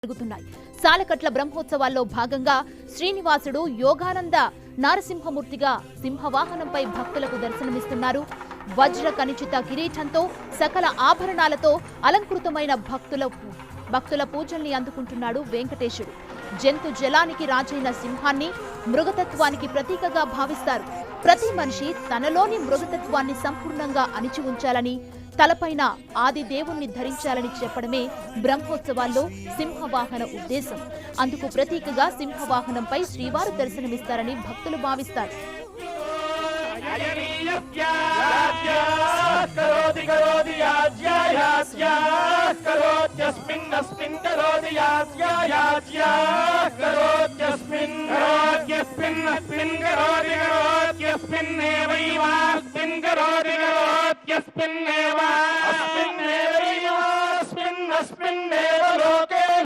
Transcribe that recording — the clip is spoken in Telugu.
జరుగుతున్నాయి. సాలకట్ల బ్రహ్మోత్సవాల్లో భాగంగా శ్రీనివాసుడు యోగానంద నారసింహమూర్తిగా సింహవాహనంపై భక్తులకు దర్శనమిస్తున్నారు. వజ్ర కనిచిత కిరీటంతో సకల ఆభరణాలతో అలంకృతమైన భక్తుల పూజల్ని అందుకుంటున్నాడు వెంకటేశుడు. జంతు జలానికి రాజైన సింహాన్ని మృగతత్వానికి ప్రతీకగా భావిస్తారు. ప్రతి మనిషి తనలోని మృగతత్వాన్ని సంపూర్ణంగా అణిచి ఉంచాలని, తలపైన ఆది దేవుణ్ణి ధరించాలని చెప్పడమే బ్రహ్మోత్సవాల్లో సింహవాహన ఉద్దేశం. అందుకు ప్రతీకగా సింహవాహనంపై శ్రీవారు దర్శనమిస్తారని భక్తులు భావిస్తారు.